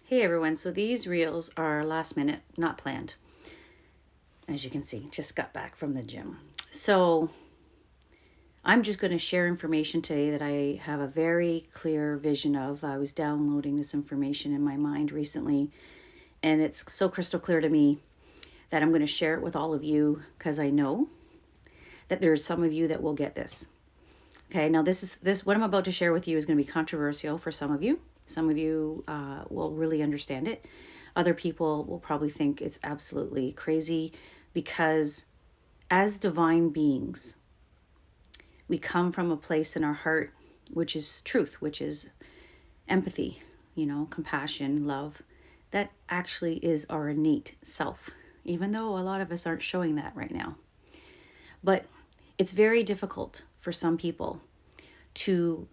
Hey everyone, so these reels are last minute, not planned. As you can see, just got back from the gym. So I'm just going to share information today that I have a very clear vision of. I was downloading this information in my mind recently, and it's so crystal clear to me that I'm going to share it with all of you because I know that there's some of you that will get this. Okay, now this what I'm about to share with you is going to be controversial for some of you. Some of you will really understand it. Other people will probably think it's absolutely crazy because as divine beings, we come from a place in our heart which is truth, which is empathy, compassion, love. That actually is our innate self, even though a lot of us aren't showing that right now. But it's very difficult for some people to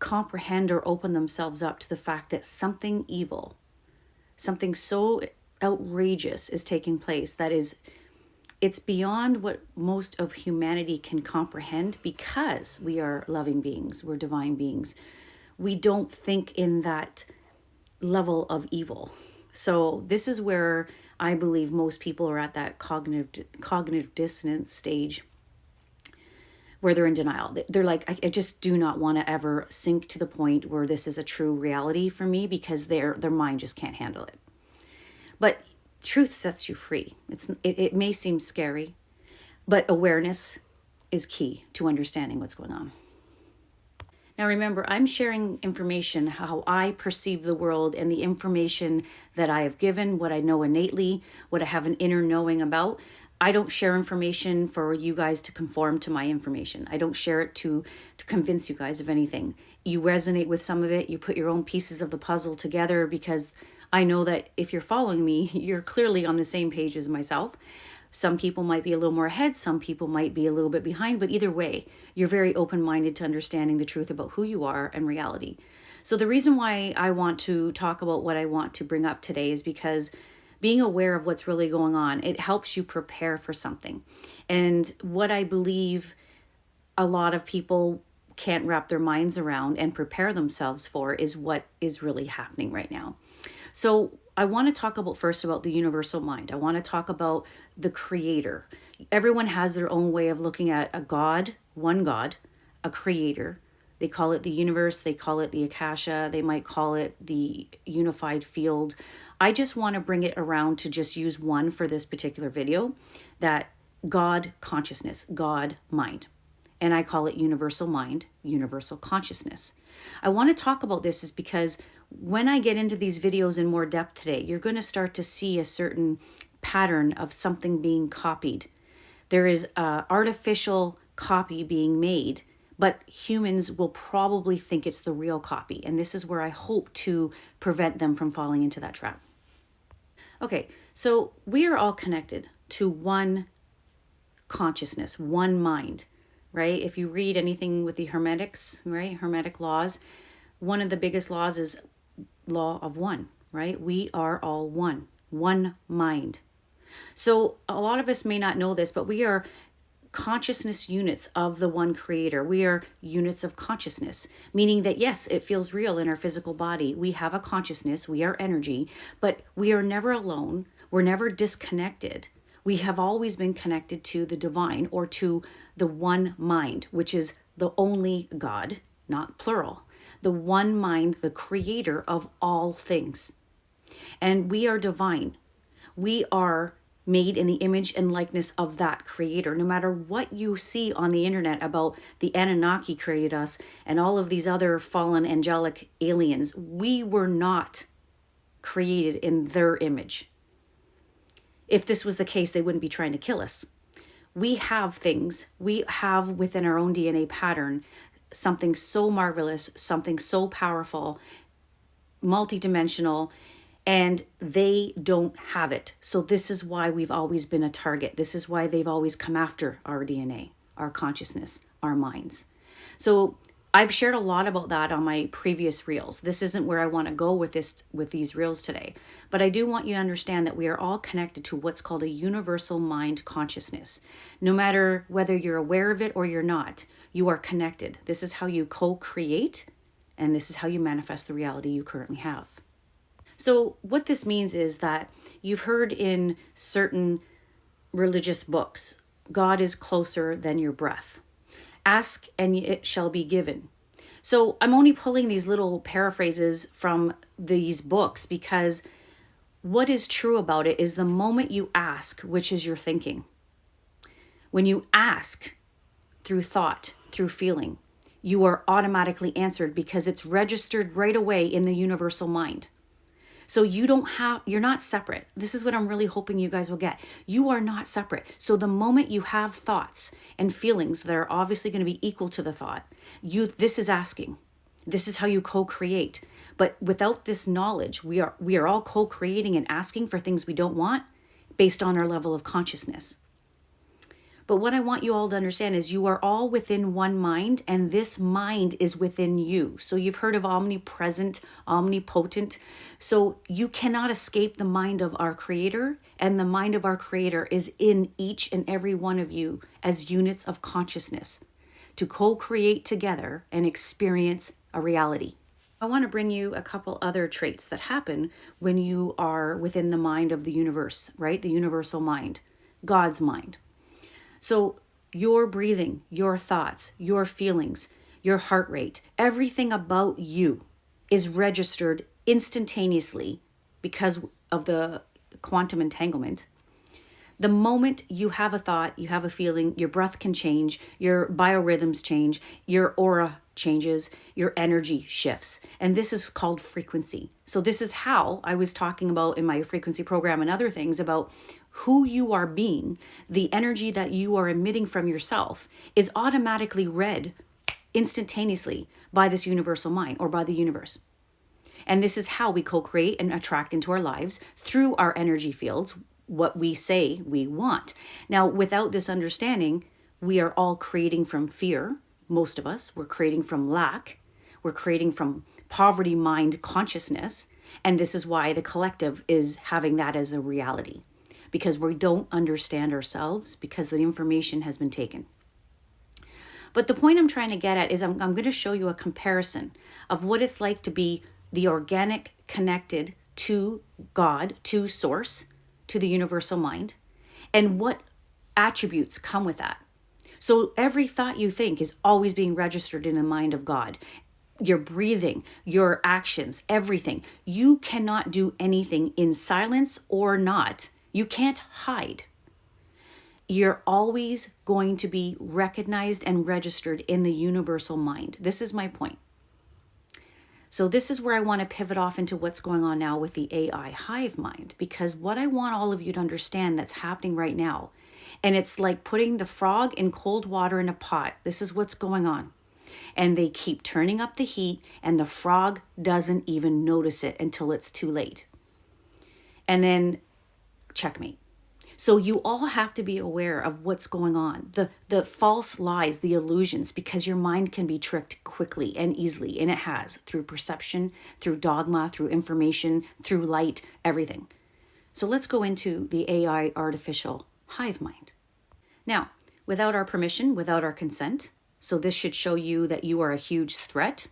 comprehend or open themselves up to the fact that something evil, something so outrageous is taking place that it's beyond what most of humanity can comprehend because we are loving beings, we're divine beings. We don't think in that level of evil. So this is where I believe most people are at that cognitive dissonance stage where they're in denial. They're like, I just do not want to ever sink to the point where this is a true reality for me because their mind just can't handle it. But truth sets you free. It may seem scary, but awareness is key to understanding what's going on. Now remember, I'm sharing information, how I perceive the world and the information that I have given, what I know innately, what I have an inner knowing about. I don't share information for you guys to conform to my information. I don't share it to convince you guys of anything. You resonate with some of it. You put your own pieces of the puzzle together because I know that if you're following me, you're clearly on the same page as myself. Some people might be a little more ahead. Some people might be a little bit behind. But either way, you're very open-minded to understanding the truth about who you are and reality. So the reason why I want to talk about what I want to bring up today is because being aware of what's really going on, it helps you prepare for something. And what I believe a lot of people can't wrap their minds around and prepare themselves for is what is really happening right now. So I want to talk first about the universal mind. I want to talk about the creator. Everyone has their own way of looking at a God, one God, a creator. They call it the universe. They call it the Akasha. They might call it the unified field. I just want to bring it around to just use one for this particular video, that God consciousness, God mind. And I call it universal mind, universal consciousness. I want to talk about this is because when I get into these videos in more depth today, you're going to start to see a certain pattern of something being copied. There is an artificial copy being made, but humans will probably think it's the real copy. And this is where I hope to prevent them from falling into that trap. Okay, so we are all connected to one consciousness, one mind, right? If you read anything with the Hermetics, right, Hermetic laws, one of the biggest laws is law of one, right? We are all one mind. So a lot of us may not know this, but we are consciousness units of the one creator. We are units of consciousness, meaning that yes, it feels real in our physical body. We have a consciousness, we are energy, but we are never alone. We're never disconnected. We have always been connected to the divine or to the one mind, which is the only God, not plural. The one mind, the creator of all things. And we are divine. We are made in the image and likeness of that creator. No matter what you see on the internet about the Anunnaki created us and all of these other fallen angelic aliens, we were not created in their image. If this was the case, they wouldn't be trying to kill us. We have things, we have within our own DNA pattern something so marvelous, something so powerful, multidimensional, and they don't have it. So this is why we've always been a target. This is why they've always come after our DNA, our consciousness, our minds. So I've shared a lot about that on my previous reels. This isn't where I want to go with these reels today, but I do want you to understand that we are all connected to what's called a universal mind consciousness. No matter whether you're aware of it or you're not, you are connected. This is how you co-create, and this is how you manifest the reality you currently have. So what this means is that you've heard in certain religious books, God is closer than your breath. Ask and it shall be given. So I'm only pulling these little paraphrases from these books because what is true about it is the moment you ask, which is your thinking. When you ask through thought, through feeling, you are automatically answered because it's registered right away in the universal mind. So you're not separate. This is what I'm really hoping you guys will get. You are not separate. So the moment you have thoughts and feelings that are obviously going to be equal to the thought, this is asking. This is how you co-create. But without this knowledge, we are all co-creating and asking for things we don't want based on our level of consciousness. But what I want you all to understand is you are all within one mind, and this mind is within you. So you've heard of omnipresent, omnipotent. So you cannot escape the mind of our Creator, and the mind of our Creator is in each and every one of you as units of consciousness to co-create together and experience a reality. I want to bring you a couple other traits that happen when you are within the mind of the universe, right? The universal mind, God's mind. So your breathing, your thoughts, your feelings, your heart rate, everything about you is registered instantaneously because of the quantum entanglement. The moment you have a thought, you have a feeling, your breath can change, your biorhythms change, your aura changes, your energy shifts. And this is called frequency. So this is how I was talking about in my frequency program and other things about who you are being. The energy that you are emitting from yourself is automatically read instantaneously by this universal mind or by the universe. And this is how we co-create and attract into our lives through our energy fields what we say we want. Now, without this understanding, we are all creating from fear. Most of us, we're creating from lack. We're creating from poverty mind consciousness. And this is why the collective is having that as a reality, because we don't understand ourselves because the information has been taken. But the point I'm trying to get at is I'm going to show you a comparison of what it's like to be the organic connected to God, to source, to the universal mind, and what attributes come with that. So every thought you think is always being registered in the mind of God. Your breathing, your actions, everything. You cannot do anything in silence or not. You can't hide. You're always going to be recognized and registered in the universal mind. This is my point. So this is where I want to pivot off into what's going on now with the AI hive mind, because what I want all of you to understand that's happening right now, and it's like putting the frog in cold water in a pot. This is what's going on. And they keep turning up the heat, and the frog doesn't even notice it until it's too late. And then checkmate. So you all have to be aware of what's going on, the false lies, the illusions, because your mind can be tricked quickly and easily, and it has, through perception, through dogma, through information, through light, everything. So let's go into the AI artificial hive mind. Now, without our permission, without our consent, so this should show you that you are a huge threat.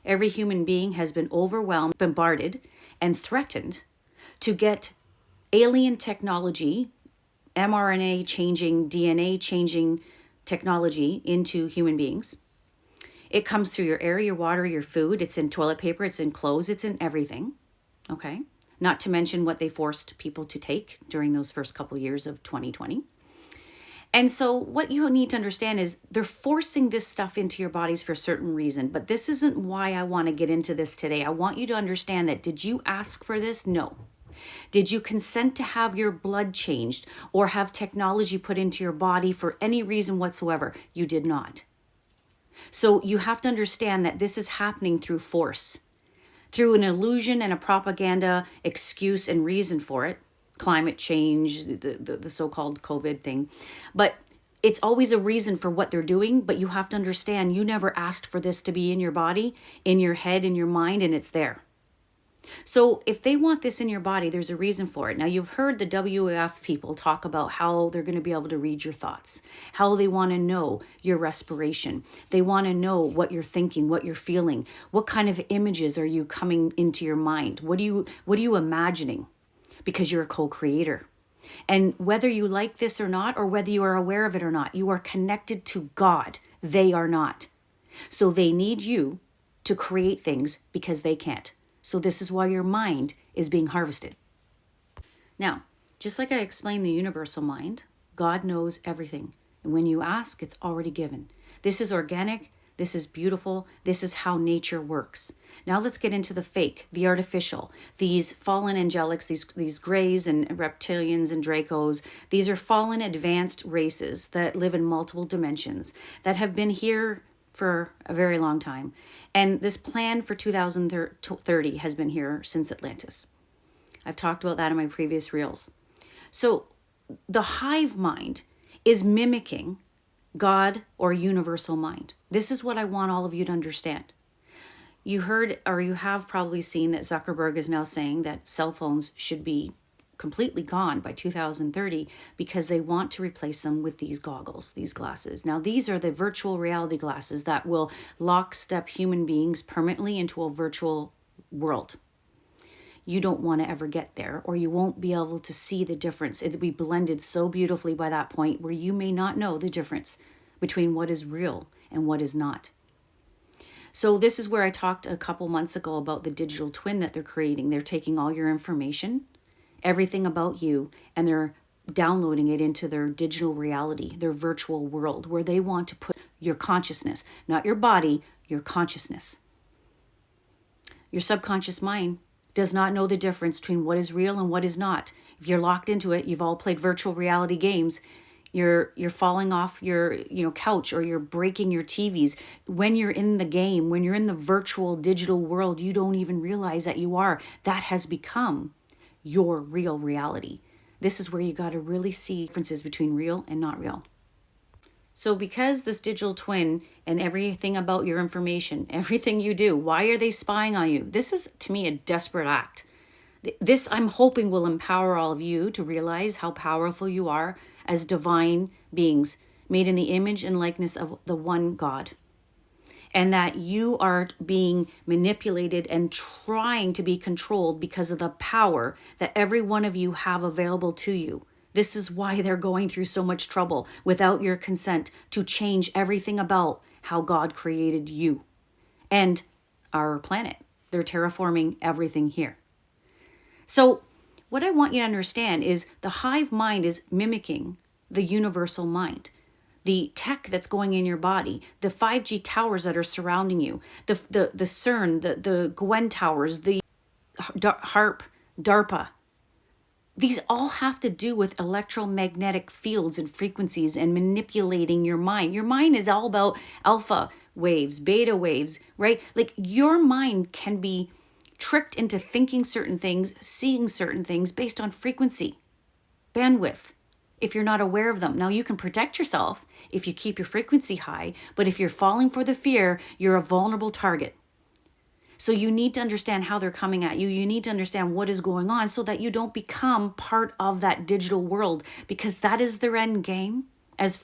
Every human being has been overwhelmed, bombarded, and threatened to get alien technology, mRNA changing, DNA changing technology into human beings. It comes through your air, your water, your food. It's in toilet paper, it's in clothes, it's in everything. Okay? Not to mention what they forced people to take during those first couple years of 2020. And so what you need to understand is they're forcing this stuff into your bodies for a certain reason, but this isn't why I want to get into this today. I want you to understand that, did you ask for this? No. Did you consent to have your blood changed or have technology put into your body for any reason whatsoever? You did not. So you have to understand that this is happening through force, through an illusion and a propaganda excuse and reason for it. Climate change, the so-called COVID thing. But it's always a reason for what they're doing, but you have to understand you never asked for this to be in your body, in your head, in your mind, and it's there. So if they want this in your body, there's a reason for it. Now, you've heard the WF people talk about how they're going to be able to read your thoughts, how they want to know your respiration. They want to know what you're thinking, what you're feeling, what kind of images are you coming into your mind? What are you imagining? Because you're a co-creator. And whether you like this or not, or whether you are aware of it or not, you are connected to God. They are not. So they need you to create things because they can't. So this is why your mind is being harvested. Now, just like I explained the universal mind, God knows everything. And when you ask, it's already given. This is organic. This is beautiful. This is how nature works. Now let's get into the fake, the artificial. These fallen angelics, these greys and reptilians and dracos, these are fallen advanced races that live in multiple dimensions that have been here for a very long time. And this plan for 2030 has been here since Atlantis. I've talked about that in my previous reels. So the hive mind is mimicking God or universal mind. This is what I want all of you to understand. You heard, or you have probably seen, that Zuckerberg is now saying that cell phones should be completely gone by 2030 because they want to replace them with these goggles, these glasses. Now, these are the virtual reality glasses that will lockstep human beings permanently into a virtual world. You don't want to ever get there, or you won't be able to see the difference. It'll be blended so beautifully by that point where you may not know the difference between what is real and what is not. So this is where I talked a couple months ago about the digital twin that they're creating. They're taking all your information, everything about you, and they're downloading it into their digital reality, their virtual world, where they want to put your consciousness, not your body, your consciousness. Your subconscious mind does not know the difference between what is real and what is not. If you're locked into it, you've all played virtual reality games. You're falling off your couch, or you're breaking your TVs. When you're in the game, when you're in the virtual digital world, you don't even realize that you are. That has become your real reality. This is where you got to really see differences between real and not real. So because this digital twin and everything about your information, everything you do, why are they spying on you? This is, to me, a desperate act. This, I'm hoping, will empower all of you to realize how powerful you are as divine beings made in the image and likeness of the one God. And that you are being manipulated and trying to be controlled because of the power that every one of you have available to you. This is why they're going through so much trouble without your consent to change everything about how God created you and our planet. They're terraforming everything here. So what I want you to understand is the hive mind is mimicking the universal mind. The tech that's going in your body, the 5G towers that are surrounding you, the CERN, the Gwen towers, the HARP, DARPA. These all have to do with electromagnetic fields and frequencies and manipulating your mind. Your mind is all about alpha waves, beta waves, right? Like, your mind can be tricked into thinking certain things, seeing certain things based on frequency, bandwidth, if you're not aware of them. Now, you can protect yourself if you keep your frequency high, but if you're falling for the fear, you're a vulnerable target. So you need to understand how they're coming at you. You need to understand what is going on so that you don't become part of that digital world, because that is their end game. As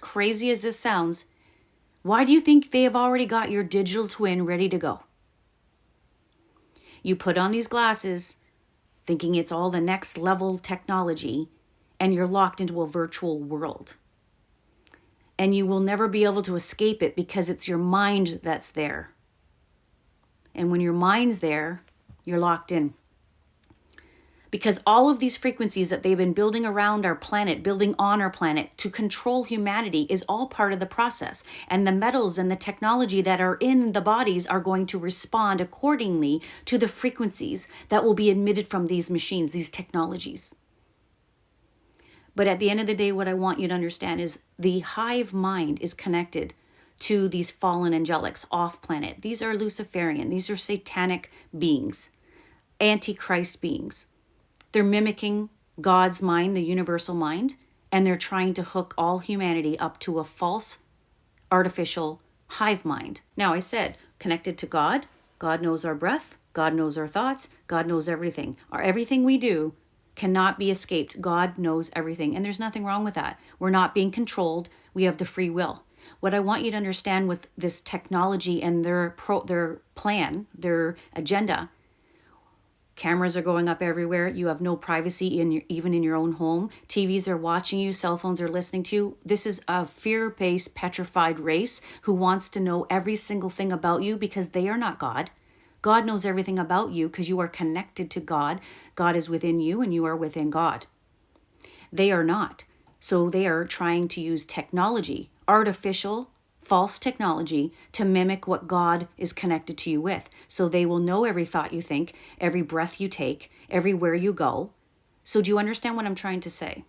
crazy as this sounds, why do you think they have already got your digital twin ready to go? You put on these glasses thinking it's all the next level technology, and you're locked into a virtual world. And you will never be able to escape it because it's your mind that's there. And when your mind's there, you're locked in. Because all of these frequencies that they've been building around our planet, building on our planet to control humanity, is all part of the process. And the metals and the technology that are in the bodies are going to respond accordingly to the frequencies that will be emitted from these machines, these technologies. But at the end of the day, what I want you to understand is the hive mind is connected to these fallen angelics off planet. These are Luciferian. These are satanic beings, antichrist beings. They're mimicking God's mind, the universal mind, and they're trying to hook all humanity up to a false, artificial hive mind. Now, I said connected to God. God knows our breath. God knows our thoughts. God knows everything. Everything we do cannot be escaped. God knows everything. And there's nothing wrong with that. We're not being controlled. We have the free will. What I want you to understand with this technology and their plan, their agenda, cameras are going up everywhere. You have no privacy even in your own home. TVs are watching you. Cell phones are listening to you. This is a fear-based, petrified race who wants to know every single thing about you because they are not God. God knows everything about you because you are connected to God. God is within you and you are within God. They are not. So they are trying to use technology, artificial, false technology, to mimic what God is connected to you with. So they will know every thought you think, every breath you take, everywhere you go. So do you understand what I'm trying to say?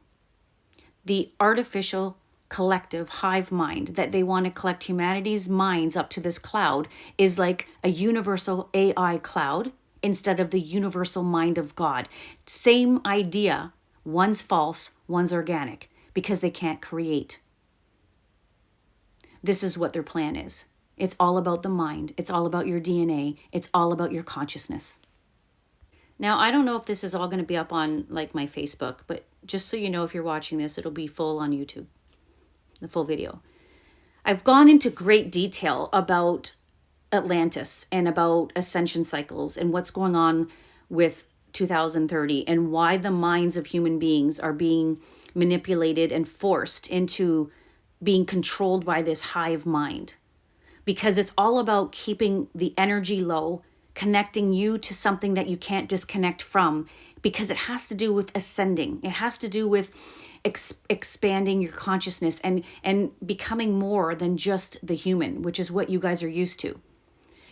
The artificial collective hive mind that they want to collect humanity's minds up to this cloud is like a universal AI cloud instead of the universal mind of God. Same idea. One's false, one's organic, because they can't create. This is what their plan is. It's all about the mind. It's all about your DNA. It's all about your consciousness. Now, I don't know if this is all going to be up on like my Facebook, but just so you know, if you're watching this, it'll be full on YouTube, the full video. I've gone into great detail about Atlantis and about ascension cycles and what's going on with 2030 and why the minds of human beings are being manipulated and forced into being controlled by this hive mind. Because it's all about keeping the energy low, connecting you to something that you can't disconnect from, because it has to do with ascending. It has to do with expanding your consciousness and becoming more than just the human, which is what you guys are used to.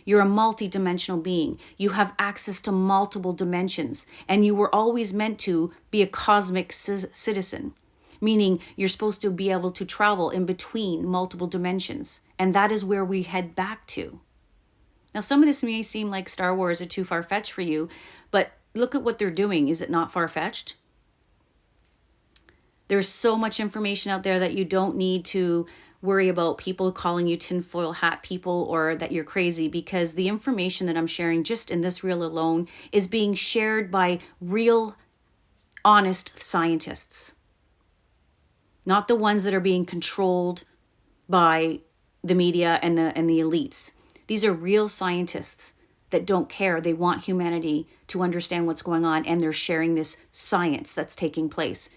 You're a multi-dimensional being. You have access to multiple dimensions, and you were always meant to be a cosmic citizen, meaning you're supposed to be able to travel in between multiple dimensions, and that is where we head back to. Now, some of this may seem like Star Wars are too far-fetched for you, but look at what they're doing. Is it not far-fetched? There's so much information out there that you don't need to worry about people calling you tinfoil hat people or that you're crazy, because the information that I'm sharing just in this reel alone is being shared by real, honest scientists. Not the ones that are being controlled by the media and the elites. These are real scientists that don't care. They want humanity to understand what's going on, and they're sharing this science that's taking place.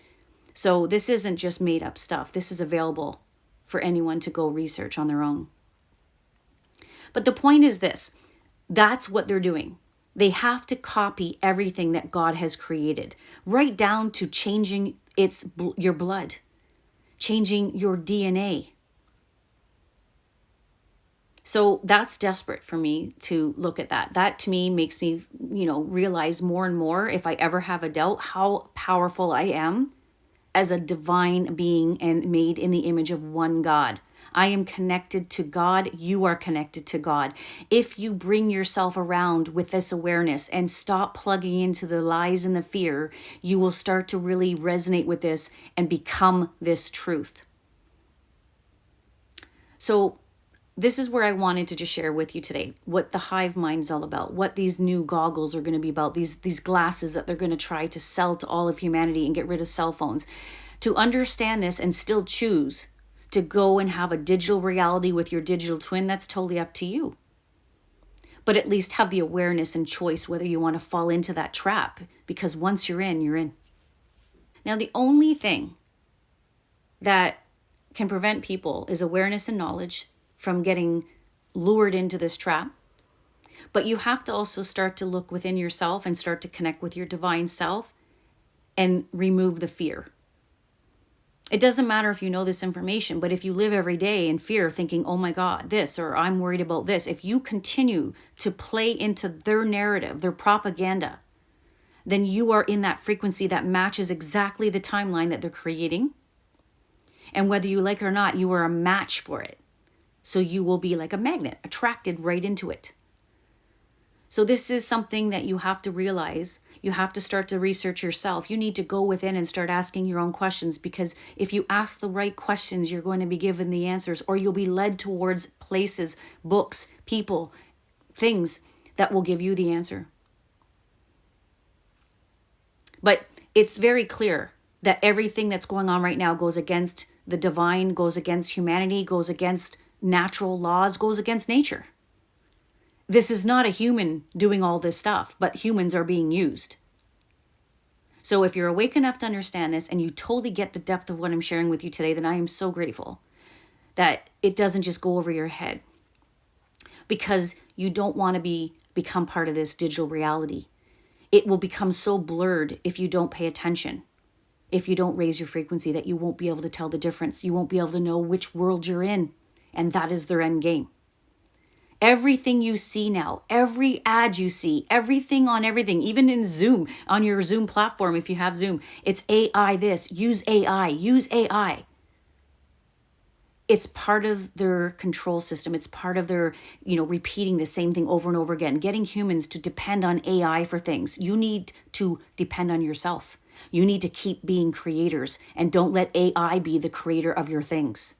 So this isn't just made up stuff. This is available for anyone to go research on their own. But the point is this. That's what they're doing. They have to copy everything that God has created, right down to changing your blood, changing your DNA. So that's desperate for me to look at that. That to me makes me, realize more and more, if I ever have a doubt, how powerful I am as a divine being and made in the image of one God. I am connected to God. You are connected to God. If you bring yourself around with this awareness and stop plugging into the lies and the fear, you will start to really resonate with this and become this truth. So this is where I wanted to just share with you today what the hive mind is all about, what these new goggles are going to be about, these glasses that they're going to try to sell to all of humanity and get rid of cell phones. To understand this and still choose to go and have a digital reality with your digital twin, that's totally up to you. But at least have the awareness and choice whether you want to fall into that trap, because once you're in, you're in. Now, the only thing that can prevent people is awareness and knowledge from getting lured into this trap. But you have to also start to look within yourself and start to connect with your divine self and remove the fear. It doesn't matter if you know this information, but if you live every day in fear thinking, oh my God, this, or I'm worried about this, if you continue to play into their narrative, their propaganda, then you are in that frequency that matches exactly the timeline that they're creating. And whether you like it or not, you are a match for it. So you will be like a magnet, attracted right into it. So this is something that you have to realize. You have to start to research yourself. You need to go within and start asking your own questions, because if you ask the right questions, you're going to be given the answers, or you'll be led towards places, books, people, things that will give you the answer. But it's very clear that everything that's going on right now goes against the divine, goes against humanity, goes against natural laws, goes against nature. This is not a human doing all this stuff, but humans are being used. So if you're awake enough to understand this and you totally get the depth of what I'm sharing with you today, then I am so grateful that it doesn't just go over your head, because you don't want to become part of this digital reality. It will become so blurred if you don't pay attention, if you don't raise your frequency, that you won't be able to tell the difference. You won't be able to know which world you're in, and that is their end game. Everything you see now, every ad you see, everything on everything, even in Zoom, on your Zoom platform, if you have Zoom, it's AI this, use AI, use AI. It's part of their control system. It's part of their, repeating the same thing over and over again, getting humans to depend on AI for things. You need to depend on yourself. You need to keep being creators, and don't let AI be the creator of your things.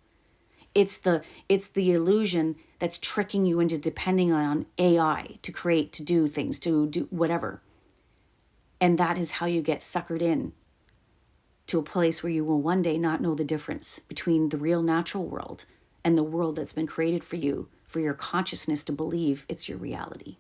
It's the illusion that's tricking you into depending on AI to create, to do things, to do whatever. And that is how you get suckered in to a place where you will one day not know the difference between the real natural world and the world that's been created for you, for your consciousness to believe it's your reality.